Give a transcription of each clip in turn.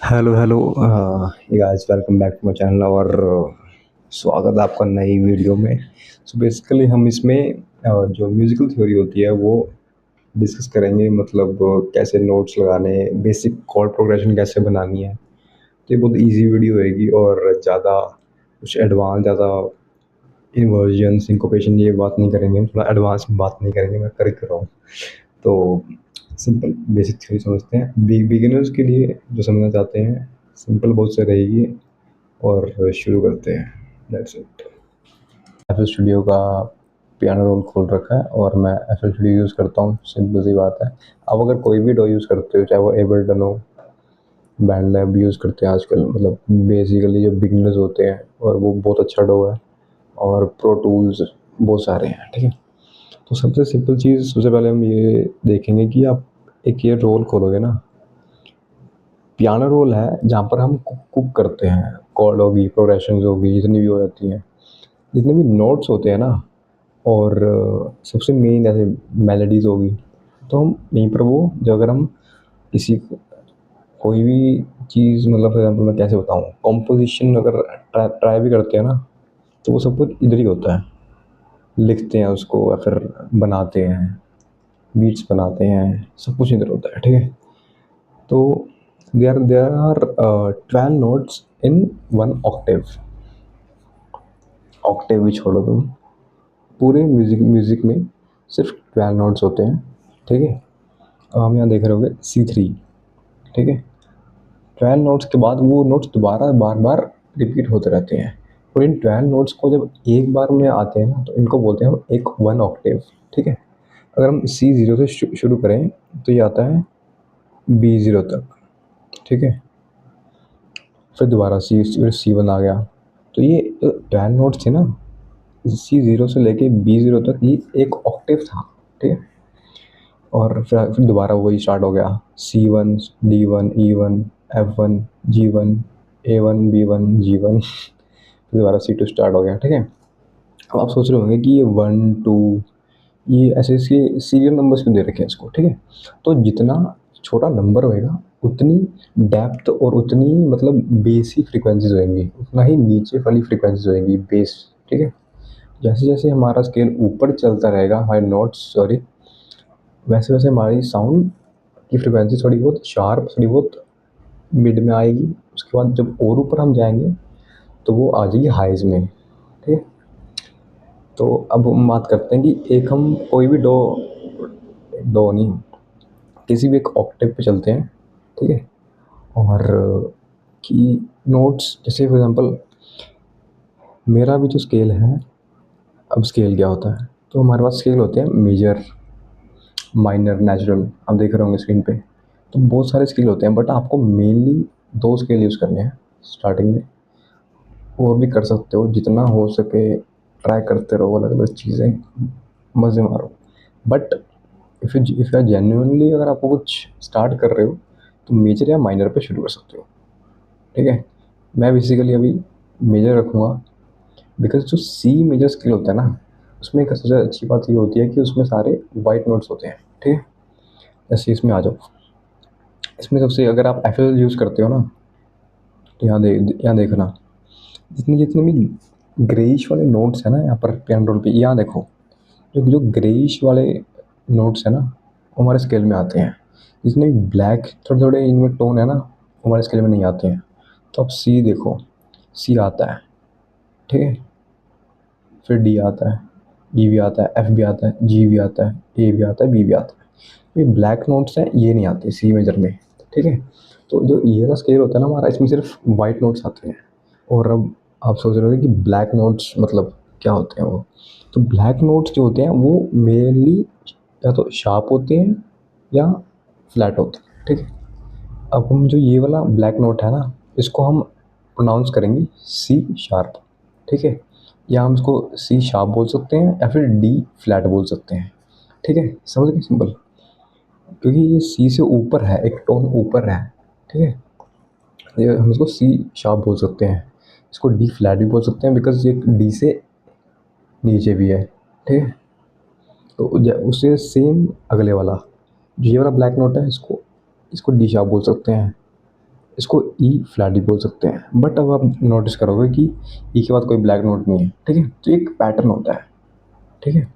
Hello hello guys, welcome back to my channel और स्वागत है आपका नई वीडियो में। सो बेसिकली हम इसमें जो म्यूज़िकल थ्योरी होती है वो डिस्कस करेंगे, मतलब कैसे नोट्स लगाने, बेसिक कॉर्ड प्रोग्रेशन कैसे बनानी है। तो ये बहुत इजी वीडियो होएगी और ज़्यादा कुछ एडवांस, ज़्यादा इन्वर्जन सिंकोपेशन ये बात नहीं करेंगे, हम थोड़ा एडवांस बात नहीं करेंगे, मैं कर रहा हूँ। तो सिंपल बेसिक थ्योरी समझते हैं बिगिनर्स के लिए, जो समझना चाहते हैं। सिंपल बहुत से रहेगी और शुरू करते हैं। That's it. एफ स्टूडियो का पियानो रोल खोल रखा है और मैं एफ स्टूडियो यूज़ करता हूँ। सिंपल सी बात है। अब अगर कोई भी डो यूज़ करते हो, चाहे वो एबल्टन हो, बैंड लैब यूज़ करते हैं आजकल, मतलब बेसिकली जो बिगिनर्स होते हैं, और वो बहुत अच्छा डो है। और प्रो टूल्स बहुत सारे हैं, ठीक है। तो सबसे सिंपल चीज़, सबसे पहले हम ये देखेंगे कि आप एक ये रोल खोलोगे ना। पियानो रोल है जहाँ पर हम कुक करते हैं, कॉर्ड होगी, प्रोग्रेशंस होगी, जितनी भी हो जाती हैं, जितने भी नोट्स होते हैं ना, और सबसे मेन ऐसे मेलोडीज होगी, तो हम यहीं पर वो, जो अगर हम किसी कोई भी चीज़, मतलब फॉर एग्जाम्पल मैं कैसे बताऊँ, कॉम्पोजिशन अगर ट्राई भी करते हैं ना, तो वो सब कुछ इधर ही होता है। लिखते हैं उसको या फिर बनाते हैं, बीट्स बनाते हैं, सब कुछ इधर होता है, ठीक है। तो there are 12 notes in one octave. Octave भी छोड़ो तुम, पूरे म्यूज़िक में सिर्फ 12 नोट्स होते हैं, ठीक है। अब हम यहाँ देख रहे होंगे C3, ठीक है। 12 नोट्स के बाद वो नोट्स दोबारा बार बार रिपीट होते रहते हैं। और इन 12 नोट्स को जब एक बार में आते हैं ना, तो इनको बोलते हैं हम एक वन ऑक्टेव, ठीक है। अगर हम C0 से शुरू करें तो ये आता है B0 तक, ठीक है। फिर दोबारा C1 आ गया। तो ये 12 नोट्स थे ना, C0 से लेके B0 तक, ये एक ऑक्टेव था, ठीक है। और फिर दोबारा वही स्टार्ट हो गया, C1, D1, E1, F1, G1, A1, B1, G1, फिर दोबारा C2 स्टार्ट हो गया, ठीक है। अब आप सोच रहे होंगे कि ये 1 2, ये ऐसे इसके सीरियल नंबर्स क्यों दे रखे हैं इसको, ठीक है। तो जितना छोटा नंबर होएगा, उतनी डेप्थ और उतनी, मतलब बेसिक फ्रीक्वेंसीज होएंगी, उतना ही नीचे वाली फ्रीक्वेंसीज होएंगी बेस, ठीक है। जैसे जैसे हमारा स्केल ऊपर चलता रहेगा, हमारे नोट्स, सॉरी, वैसे वैसे हमारी साउंड की फ्रिक्वेंसी थोड़ी बहुत शार्प, थोड़ी बहुत मिड में आएगी। उसके बाद जब और ऊपर हम जाएंगे तो वो आ जाएगी हाइज में, ठीक है। तो अब हम बात करते हैं कि एक हम कोई भी डो, डो नहीं, किसी भी एक ऑक्टेव पे चलते हैं, ठीक है। और कि नोट्स, जैसे फॉर एग्जांपल मेरा भी जो स्केल है, अब स्केल क्या होता है, तो हमारे पास स्केल होते हैं मेजर, माइनर, नेचुरल, आप देख रहे होंगे स्क्रीन पे। तो बहुत सारे स्केल होते हैं, बट आपको मेनली दो स्केल यूज़ करने हैं स्टार्टिंग में। और भी कर सकते हो, जितना हो सके ट्राई करते रहो, अलग अलग चीज़ें, मज़े मारो। बट इफ़ यू जेन्युइनली, अगर आपको कुछ स्टार्ट कर रहे हो, तो मेजर या माइनर पे शुरू कर सकते हो, ठीक है। मैं बेसिकली अभी मेजर रखूँगा, बिकॉज जो सी मेजर स्केल होता है ना, उसमें एक सबसे अच्छी बात ये होती है कि उसमें सारे वाइट नोट्स होते हैं, ठीक है। जैसे इसमें आ जाओ, इसमें सबसे, अगर आप एफ यूज़ करते हो ना, तो यहाँ देखना, जितने जितने भी ग्रेइश वाले नोट्स है ना यहाँ पर पियानो रोल पे, यहाँ देखो, जो जो ग्रेइश वाले नोट्स है ना, वो हमारे स्केल में आते हैं। जितने भी ब्लैक थोड़े थोड़े इनमें टोन है ना, वो हमारे स्केल में नहीं आते हैं। तो अब सी देखो, सी आता है, ठीक है। फिर डी आता है, ई भी आता है, एफ भी आता है, जी भी आता है, ए भी आता है, बी भी आता है। ये ब्लैक नोट्स हैं, ये नहीं आते सी मेजर में, ठीक है। तो जो ये वाला स्केल होता है ना हमारा, इसमें सिर्फ वाइट नोट्स आते हैं। और अब आप सोच रहे हो कि ब्लैक नोट्स मतलब क्या होते हैं वो। तो ब्लैक नोट्स जो होते हैं वो मेनली या तो शार्प होते हैं या फ्लैट होते हैं, ठीक है। अब हम जो ये वाला ब्लैक नोट है ना, इसको हम प्रोनाउंस करेंगे सी शार्प, ठीक है। या हम इसको सी शार्प बोल सकते हैं या फिर डी फ्लैट बोल सकते हैं, ठीक है। समझ गए, सिंपल। क्योंकि ये सी से ऊपर है, एक टोन ऊपर है, ठीक है। ये हम इसको सी शार्प बोल सकते हैं, इसको डी फ्लैट भी बोल सकते हैं, बिकॉज ये डी से नीचे भी है, ठीक है। तो उससे सेम अगले वाला, जो ये वाला ब्लैक नोट है, इसको इसको डी शार्प बोल सकते हैं, इसको ई फ्लैट भी बोल सकते हैं। बट अब आप नोटिस करोगे कि ई के बाद कोई ब्लैक नोट नहीं है, ठीक है। तो एक पैटर्न होता है, ठीक है।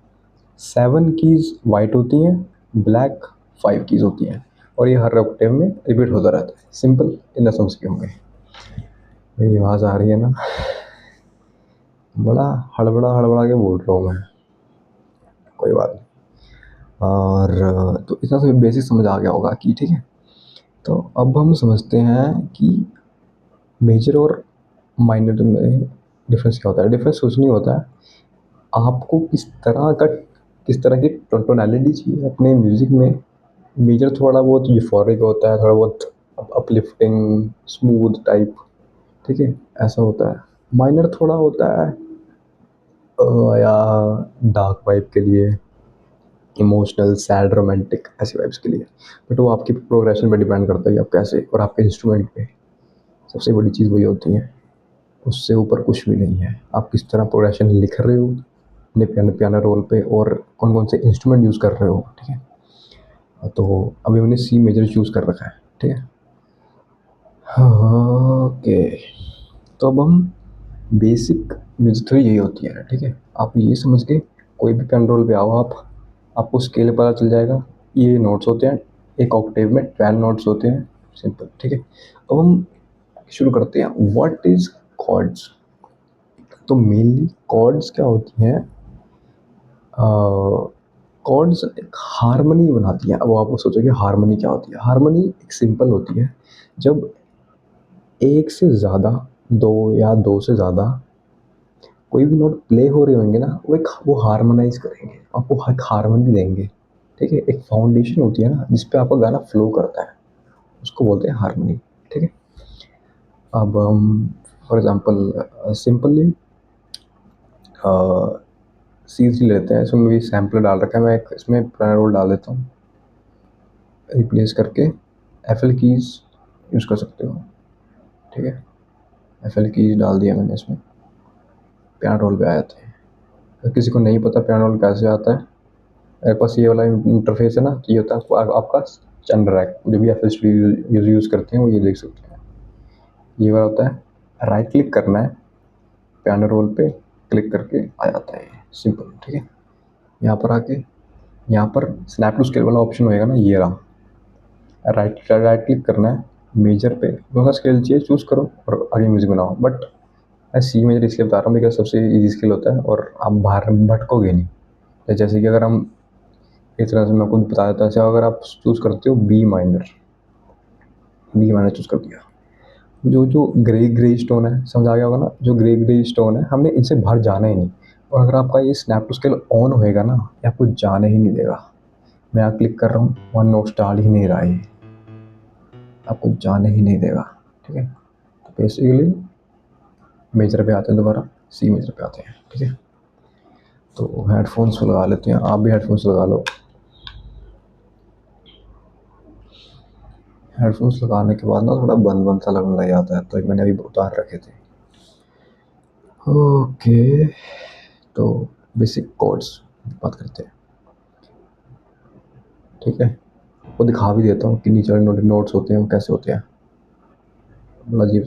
7 कीज़ वाइट होती हैं, ब्लैक 5 कीज़ होती हैं, और ये हर ऑक्टेव में रिपीट होता रहता है। सिंपल, इतना समझ के होंगे। मेरी आवाज़ आ रही है ना, बड़ा हड़बड़ा हड़बड़ा के बोल रहा हूँ मैं, कोई बात नहीं। और तो इतना सा बेसिक समझ आ गया होगा कि ठीक है। तो अब हम समझते हैं कि मेजर और माइनर में डिफरेंस क्या होता है। डिफरेंस कुछ नहीं होता है, आपको किस तरह की टोनालिटी चाहिए अपने म्यूज़िक में। मेजर थोड़ा बहुत यूफोरिक होता है, थोड़ा बहुत अपलिफ्टिंग स्मूथ टाइप, ठीक है, ऐसा होता है। माइनर थोड़ा होता है या डार्क वाइब के लिए, इमोशनल सैड रोमांटिक ऐसी वाइब्स के लिए। बट वो आपकी प्रोग्रेशन पे डिपेंड करता है कि आप कैसे, और आपके इंस्ट्रूमेंट पे। सबसे बड़ी चीज़ वही होती है, उससे ऊपर कुछ भी नहीं है। आप किस तरह प्रोग्रेशन लिख रहे हो अपने पियानो रोल पे, और कौन कौन से इंस्ट्रूमेंट यूज़ कर रहे हो, ठीक है। तो अभी मैंने सी मेजर चूज़ कर रखा है, ठीक है। ओके, तो अब हम बेसिक म्यूजिक थ्योरी यही होती है, ठीक है। आप ये समझ के कोई भी पियानो पे आओ आप, आपको स्केल पता चल जाएगा। ये नोट्स होते हैं, एक ऑक्टेव में 12 नोट्स होते हैं, सिंपल, ठीक है। अब हम शुरू करते हैं, व्हाट इज कॉर्ड्स। तो मेनली कॉर्ड्स क्या होती हैं, कॉर्ड्स एक हारमोनी बनाती हैं। अब आप सोचोगे हारमोनी क्या होती है। हारमोनी एक सिंपल होती है, जब एक से ज़्यादा, दो या दो से ज़्यादा कोई भी नोट प्ले हो रहे होंगे ना, वो हार्मोनाइज करेंगे, आपको एक हारमोनी देंगे, ठीक है। एक फाउंडेशन होती है ना जिस पे आपका गाना फ्लो करता है, उसको बोलते हैं हारमोनी, ठीक है। अब हम फॉर एग्जांपल सिंपली सी3 लेते हैं, इसमें भी सैम्पलर डाल रखा है, मैं एक इसमें पियानो रोल डाल देता हूँ, रिप्लेस करके एफ एल कीज़ यूज़ कर सकते हो, ठीक है। एफ एल कीज़ डाल दिया मैंने इसमें, पियानो रोल पे आ जाते हैं। अगर किसी को नहीं पता पियानो रोल कैसे आता है, मेरे पास ये वाला इंटरफेस है ना, तो ये होता है आपका चैन रैक। जो भी एफ एल स्टूडियो यूज़ करते हैं वो ये देख सकते हैं। ये वाला होता है, राइट क्लिक करना है, पियानो रोल पे क्लिक करके आ जाता है, सिंपल, ठीक है। यहाँ पर आके, यहाँ पर स्नैप टू स्केल वाला ऑप्शन होएगा ना, ये रहा। राइट क्लिक करना है, मेजर पे कौन सा स्केल चाहिए चूज़ करो और आगे म्यूजिक बनाओ। बट मैं सी मेजर इसलिए बता रहा हूँ बिकॉज सबसे ईजी स्केल होता है और आप बाहर भटकोगे नहीं। जैसे कि अगर हम इस तरह से मैं आपको बता देता हूँ, अच्छा अगर आप चूज़ करते हो बी माइनर चूज़ कर दिया, जो जो ग्रे स्टोन है, समझ आ गया होगा ना, जो ग्रे स्टोन है, हमने इनसे बाहर जाना ही नहीं। और अगर आपका ये स्नैप टू स्केल ऑन होएगा ना, ये आपको जाने ही नहीं देगा। मैं यहाँ क्लिक कर रहा हूँ, वन नोट डाल ही नहीं रहा है, आपको जाने ही नहीं देगा, ठीक है। तो बेसिकली मेजर पे आते हैं, दोबारा सी मेजर पे आते हैं, ठीक है। तो हेडफोन्स लगा लेते हैं, आप भी हेडफोन्स लगा लो। हेडफोन्स लगाने के बाद ना थोड़ा बंद बंद सा लगने लग जाता है, तो मैंने अभी उतार रखे थे। ओके, तो बेसिक कॉर्ड्स बात करते हैं, ठीक है। वो दिखा भी देता हूँ कि नीचे वाले नोट्स होते हैं वो कैसे होते हैं, बड़ा अजीब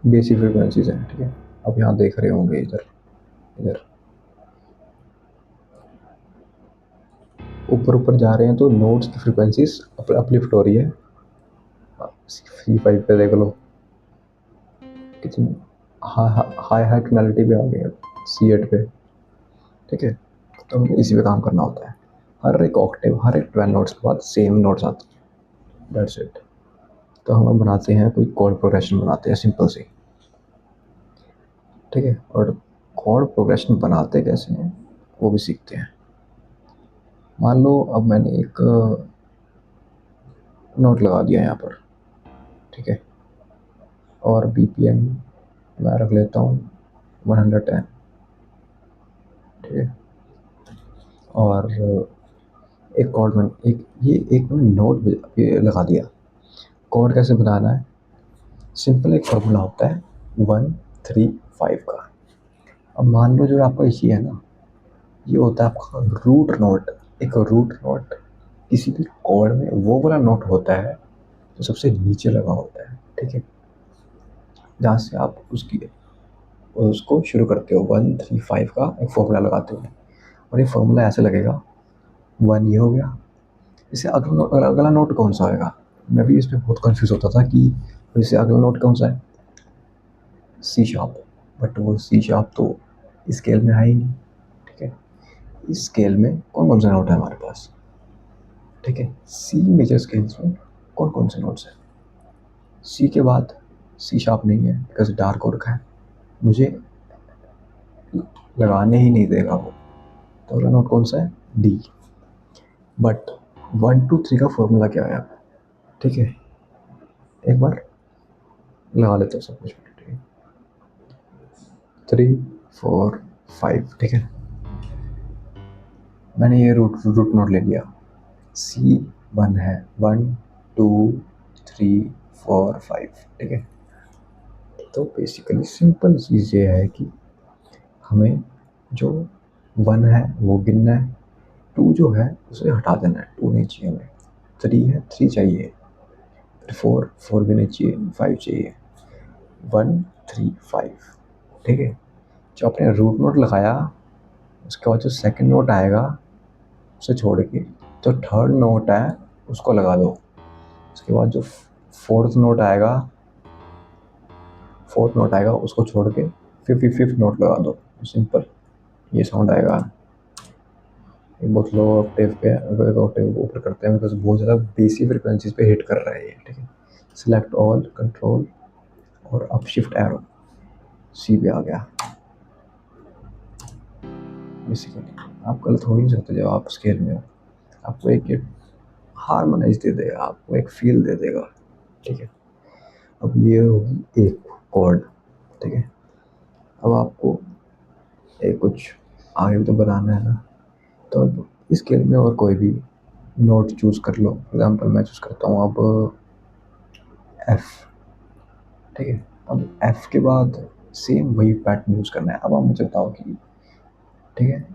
बेसिक फ्रिक्वेंसीज हैं, ठीक है। अब यहाँ देख रहे होंगे, इधर इधर ऊपर ऊपर जा रहे हैं तो नोट्स की फ्रिक्वेंसीज अपलिफ्ट हो रही है। C5 पे देख लो कितनी हाई टोनैलिटी पे आ गई है, C8 पे, ठीक है। तो हमें इसी पे काम करना होता है। हर एक ऑक्टेव, हर एक 12 नोट्स के बाद सेम नोट्स आते हैं, दैट्स इट। तो हम बनाते हैं कोई कॉर्ड प्रोग्रेशन बनाते हैं सिंपल सी, ठीक है। और कॉर्ड प्रोग्रेशन बनाते कैसे हैं वो भी सीखते हैं। मान लो अब मैंने एक नोट लगा दिया यहाँ पर, ठीक है। और BPM मैं रख लेता हूँ 110, ठीक है। और एक कॉर्ड में एक मैंने नोट लगा दिया। कॉर्ड कैसे बनाना है, सिंपल एक फॉर्मूला होता है 1-3-5 का। अब मान लो जो आपका ये है ना, ये होता है आपका रूट नोट। एक रूट नोट किसी भी कॉर्ड में वो वाला नोट होता है जो सबसे नीचे लगा होता है, ठीक है, जहाँ से आप उसको शुरू करते हो 1 3 5 का एक फॉर्मूला लगाते हो। और ये फॉर्मूला ऐसे लगेगा, 1 ये हो गया, इससे अगला नोट कौन सा होएगा। मैं भी इस पे बहुत कंफ्यूज होता था कि इससे अगला नोट कौन सा है, सी शार्प। बट वो सी शार्प तो स्केल में है ही नहीं, ठीक है। इस स्केल में कौन कौन से नोट है हमारे पास, ठीक है। सी मेजर स्केल्स में कौन कौन से नोट्स हैं, सी के बाद सी शार्प नहीं है बिकॉज डार्क हो रखा है, मुझे लगाने ही नहीं देगा वो। तो अगला नोट कौन सा है, डी। बट 1 2 3 का फॉर्मूला क्या है, ठीक है, एक बार लगा लेते हैं सब कुछ, ठीक है। 3 4 5, ठीक है, मैंने ये रूट नोट ले लिया। सी 1 है, 1 2 3 4 5, ठीक है। तो बेसिकली सिंपल चीज़ ये है कि हमें जो 1 है वो गिनना है, 2 जो है उसे हटा देना है, 2 नहीं चाहिए हमें, 3 है 3 चाहिए, 4 भी नहीं चाहिए, 5 चाहिए, 1 3 5, ठीक है। जो आपने रूट नोट लगाया उसके बाद जो सेकंड नोट आएगा उसे छोड़ के जो थर्ड नोट है उसको लगा दो। उसके बाद जो फोर्थ नोट आएगा उसको छोड़ के फिफ्थ नोट लगा दो। सिंपल ये साउंड आएगा। एक बहुत लो ऑक्टेव पे एक ऑक्टेव ऊपर करते हैं बिकॉज बहुत ज़्यादा बेसी फ्रिक्वेंसीज पे हिट कर रहा है ये, ठीक है। सिलेक्ट ऑल, कंट्रोल और अप शिफ्ट एरो, सी पे आ गया। बेसिकली आप गलत हो ही नहीं सकते जब आप स्केल में हो, आपको एक हारमोनाइज दे देगा, आपको एक फील दे देगा, ठीक है। अब ये होगी एक कॉर्ड, ठीक है। अब आपको एक कुछ आगे भी तो बनाना है ना, तो अब इस स्केल में और कोई भी नोट चूज़ कर लो। फॉर एग्जांपल मैं चूज़ करता हूँ अब एफ, ठीक है। अब एफ के बाद सेम वही पैटर्न यूज़ करना है। अब आप मुझे बताओ कि, ठीक है,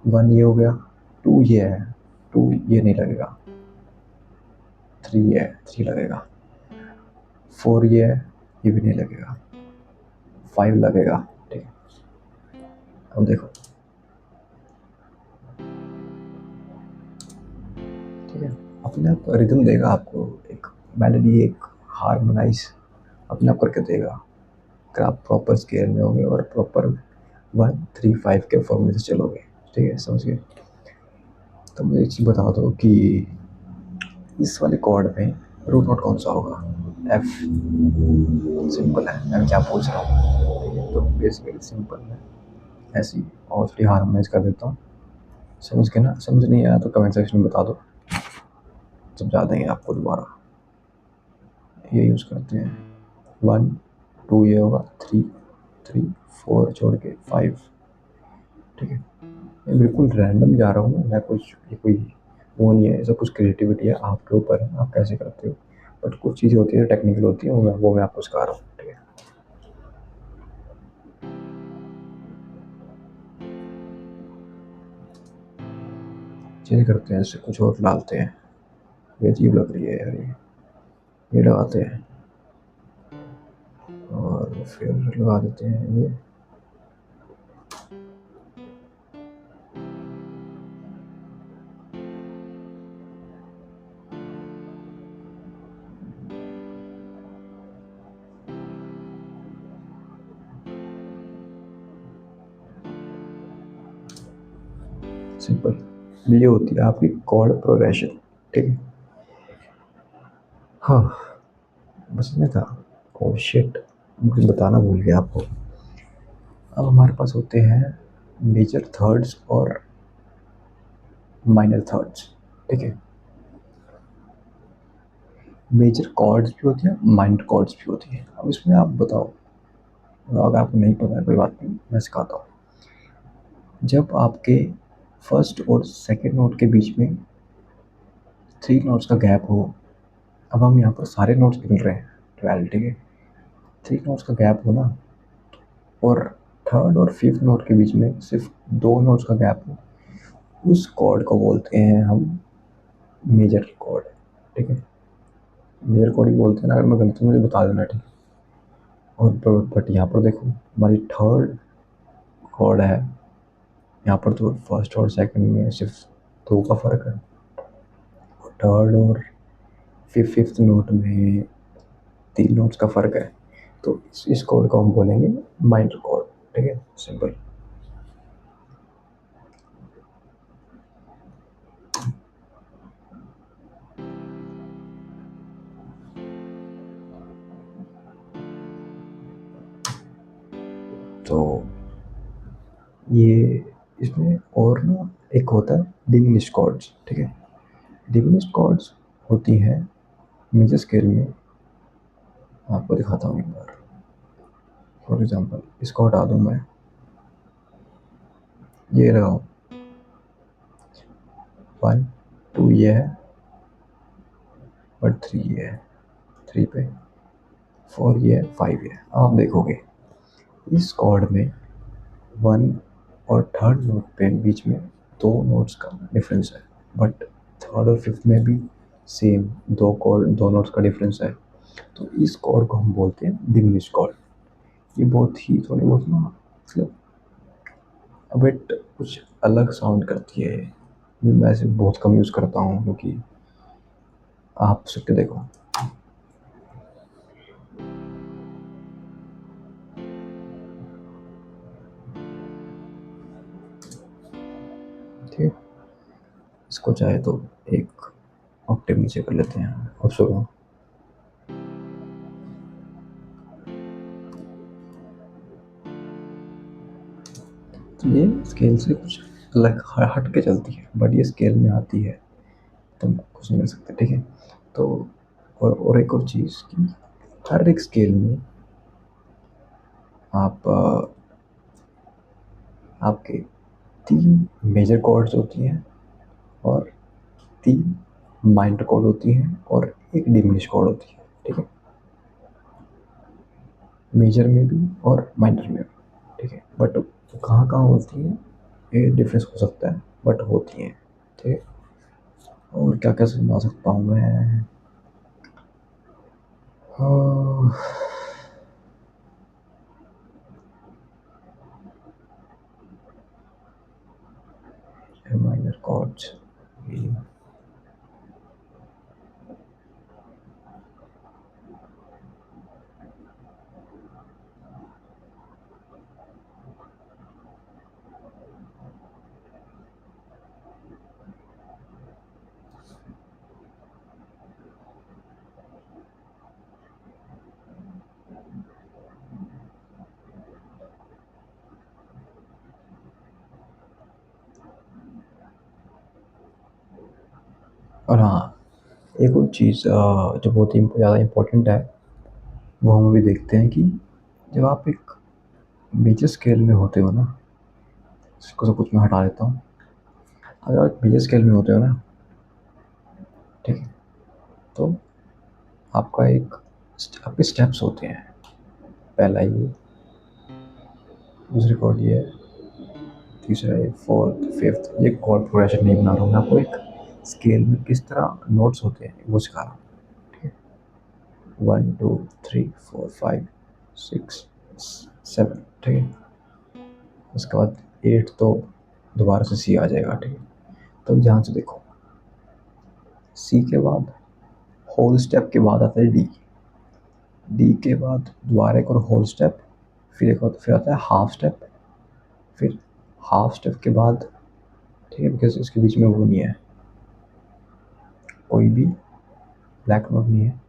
1 ये हो गया, 2 ये है, 2 ये नहीं लगेगा, 3 ये है, 3 लगेगा, 4 ये है, ये भी नहीं लगेगा, 5 लगेगा, ठीक है। अब देखो, ठीक है, अपने आप रिदम देगा आपको, एक मेलोडी, एक हारमोनाइज अपने आप करके देगा अगर आप प्रॉपर स्केल में होगे और प्रॉपर 1 3 5 के फॉर्मूले से चलोगे, ठीक है, समझ गए। तो मुझे एक चीज़ बता दो कि इस वाले कॉर्ड में रूट नोट कौन सा होगा, एफ। सिंपल है, मैं क्या पूछ रहा हूँ, ठीक है। तो बेसिकली सिंपल है ऐसी, और थोड़ी हारमोनाइज कर देता हूँ, समझ के ना। समझ नहीं आया तो कमेंट सेक्शन में बता दो, समझा देंगे आपको दोबारा। ये यूज़ करते हैं, 1 2 ये होगा, 3 3 4 छोड़ के 5, ठीक है। मैं बिल्कुल रैंडम जा रहा हूँ, मैं कुछ ये कोई वो नहीं है, सब कुछ क्रिएटिविटी है, आपके ऊपर है आप कैसे करते हो। बट कुछ चीज़ें होती है टेक्निकल होती है, वो मैं आपको सिखा रहा हूँ, ठीक है। चेंज करते हैं, इससे कुछ और डालते हैं, ये अजीब लग रही है यार, ये लगाते हैं और फिर लगा देते हैं ये। सिंपल ये होती है आपकी कॉर्ड प्रोग्रेशन, ठीक है। हाँ, बस इतना था। ओह शिट, मुझे बताना भूल गया आपको। अब हमारे पास होते हैं मेजर थर्ड्स और माइनर थर्ड्स, ठीक है। मेजर कॉर्ड्स भी होती हैं, माइनर कॉर्ड्स भी होती हैं। अब इसमें आप बताओ, अगर आपको नहीं पता है कोई बात नहीं, मैं सिखाता हूँ। जब आपके फर्स्ट और सेकंड नोट के बीच में 3 नोट्स का गैप हो, अब हम यहाँ पर सारे नोट्स गिन रहे हैं 12, ठीक है। 3 नोट्स का गैप हो ना, और थर्ड और फिफ्थ नोट के बीच में सिर्फ 2 नोट्स का गैप हो, उस कॉर्ड को बोलते हैं हम मेजर कॉर्ड, ठीक है। मेजर कॉर्ड ही बोलते हैं ना, अगर मैं गलत हूँ मुझे बता देना, ठीक है। और बट यहाँ पर देखो हमारी थर्ड कॉर्ड है, यहाँ पर तो फर्स्ट और सेकंड में सिर्फ दो का फ़र्क है, थर्ड और फिफ्थ नोट में 3 नोट्स का फ़र्क है। तो इस कॉर्ड को हम बोलेंगे माइनर कॉर्ड, ठीक है, सिंपल। तो ये इसमें और ना एक होता है डिमिनिश्ड कॉर्ड्स, ठीक है। डिमिनिश्ड कॉर्ड्स होती हैं मेजर स्केल में, आपको दिखाता हूँ एक बार। फॉर एग्जांपल इसको हटा दूँ मैं, ये लगाओ 1 2 ये है, और 3 ये है, 3 पे 4 ये है, 5 ये है। आप देखोगे इस कॉर्ड में 1 और थर्ड नोट पे बीच में 2 नोट्स का डिफरेंस है, बट थर्ड और फिफ्थ में भी सेम 2 नोट्स का डिफरेंस है। तो इस कॉर्ड को हम बोलते हैं डिमिनिश्ड कॉर्ड। ये बहुत ही थोड़ी बहुत ना मतलब बट कुछ अलग साउंड करती है। मैं ऐसे बहुत कम यूज़ करता हूँ, क्योंकि आप सकते देखो, ठीक है। इसको चाहे तो एक ऑक्टेव नीचे कर लेते हैं, अब सुनो। तो ये स्केल से कुछ अलग हट के चलती है, बट ये स्केल में आती है, तुम कुछ नहीं कर सकते, ठीक है। तो और एक और चीज़ कि हर एक स्केल में आप आपके 3 मेजर कॉर्ड्स होती हैं और 3 माइनर कॉर्ड होती हैं और एक डिमिनिश कॉर्ड होती है, ठीक है। मेजर में भी और माइनर में भी, ठीक है। बट कहाँ कहाँ होती है ये डिफरेंस हो सकता है, बट होती हैं, ठीक है। और क्या क्या समझा सकता हूँ मैं, माइनर कॉर्ड्स। और हाँ, एक और चीज़ जो बहुत ही ज़्यादा इम्पोर्टेंट है, वो हम अभी देखते हैं कि जब आप एक मेजर स्केल में होते हो ना, इसको सब कुछ मैं हटा देता हूँ। अगर आप मेजर स्केल में होते हो ना, ठीक है, तो आपका एक आपके स्टेप्स होते हैं। पहला ये, दूसरी कॉर्ड ये है, तीसरा ये, फोर्थ फिफ्थ। ये कॉर्ड प्रोग्रेशन नहीं बना रहा हूँ मैं, आपको एक स्केल में किस तरह नोट्स होते हैं वो सिखा रहा हूँ, ठीक है। 1 2 3 4 5 6 7, ठीक है। उसके बाद 8 तो दोबारा से सी आ जाएगा, ठीक है। तो ध्यान से देखो, सी के बाद होल स्टेप के बाद आता है डी, डी के बाद दोबारा एक और होल स्टेप, फिर आता है हाफ स्टेप, फिर हाफ स्टेप के बाद, ठीक है, बिकॉज इसके बीच में वो नहीं है, कोई भी ब्लैक नोट नहीं है।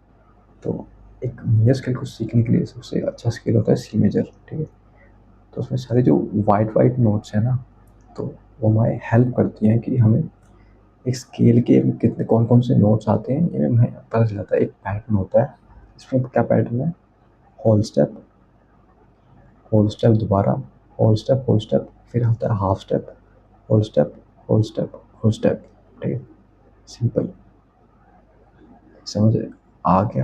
तो एक मेजर स्केल को सीखने के लिए सबसे अच्छा स्केल होता है सी मेजर, ठीक है। तो उसमें सारे जो वाइट वाइट नोट्स हैं ना, तो वो हमारे हेल्प करती हैं कि हमें एक स्केल के कितने कौन कौन से नोट्स आते हैं ये हमें पता चल जाता है। एक पैटर्न होता है, इसमें क्या पैटर्न है, होल स्टेप, होल स्टेप, दोबारा होल स्टेप, होल स्टेप, फिर आता है half step, whole step, whole step, whole step, ठीक है। सिंपल, समझ आ गया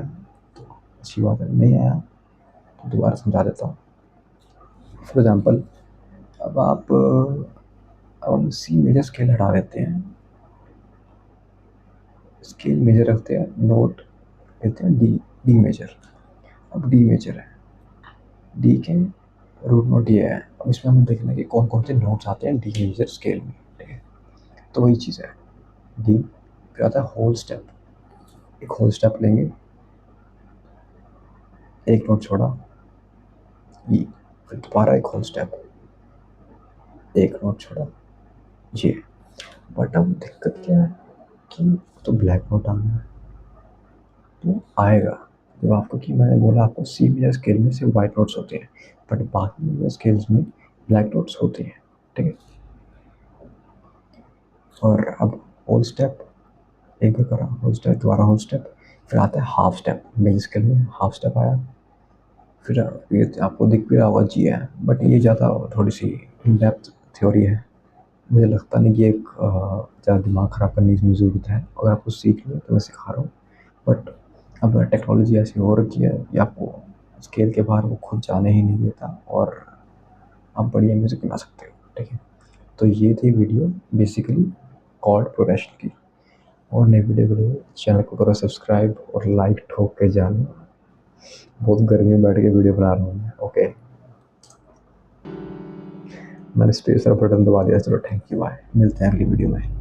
तो अच्छी बात है, नहीं आया तो दोबारा समझा देता हूँ। फॉर एग्जाम्पल, अब अब हम सी मेजर स्केल हटा देते हैं, स्केल मेजर रखते हैं नोट कहते हैं डी मेजर। अब डी मेजर है, डी के रूट नोट ये है। अब इसमें हमें देखना है कि कौन कौन से नोट्स आते हैं डी मेजर स्केल में, ठीक है। तो वही चीज़ है, डी, फिर आता है होल स्टेप। एक होल स्टेप लेंगे, एक नोट छोड़ा, ई, फिर दोबारा एक होल स्टेप, एक नोट छोड़ा, ये। बट अब दिक्कत क्या है कि तो ब्लैक नोट आना है, तो आएगा जब आपको, कि मैंने बोला आपको सी मेजर स्केल में सिर्फ वाइट नोट्स होते हैं, बट बाकी मेजर स्केल्स में ब्लैक नोट्स होते हैं, ठीक है। और अब होल स्टेप एक बार करा, होल स्टेप, दोबारा होल स्टेप, फिर आता है हाफ स्टेप। मेजर स्केल में हाफ स्टेप आया, फिर ये आपको दिख भी रहा होगा जी है, बट ये ज़्यादा थोड़ी सी इन डेप्थ थ्योरी है। मुझे लगता नहीं कि एक ज़्यादा दिमाग ख़राब करने की ज़रूरत है। अगर आपको सीख लो तो मैं सिखा रहा हूँ, बट अब टेक्नोलॉजी ऐसी हो रखी है कि आपको स्केल के बाहर वो खुद जाने ही नहीं देता, और आप बढ़िया म्यूज़िक बना सकते हो, ठीक है। तो ये थी वीडियो बेसिकली कॉर्ड प्रोग्रेशन की। और नई वीडियो के लिए चैनल को करो सब्सक्राइब और लाइक ठोक के जाना। बहुत गर्मी में बैठ के वीडियो बना रहा हूँ मैं, ओके। मैंने स्पेस और बटन दबा दिया, चलो थैंक यू, बाय, मिलते हैं अगली वीडियो में।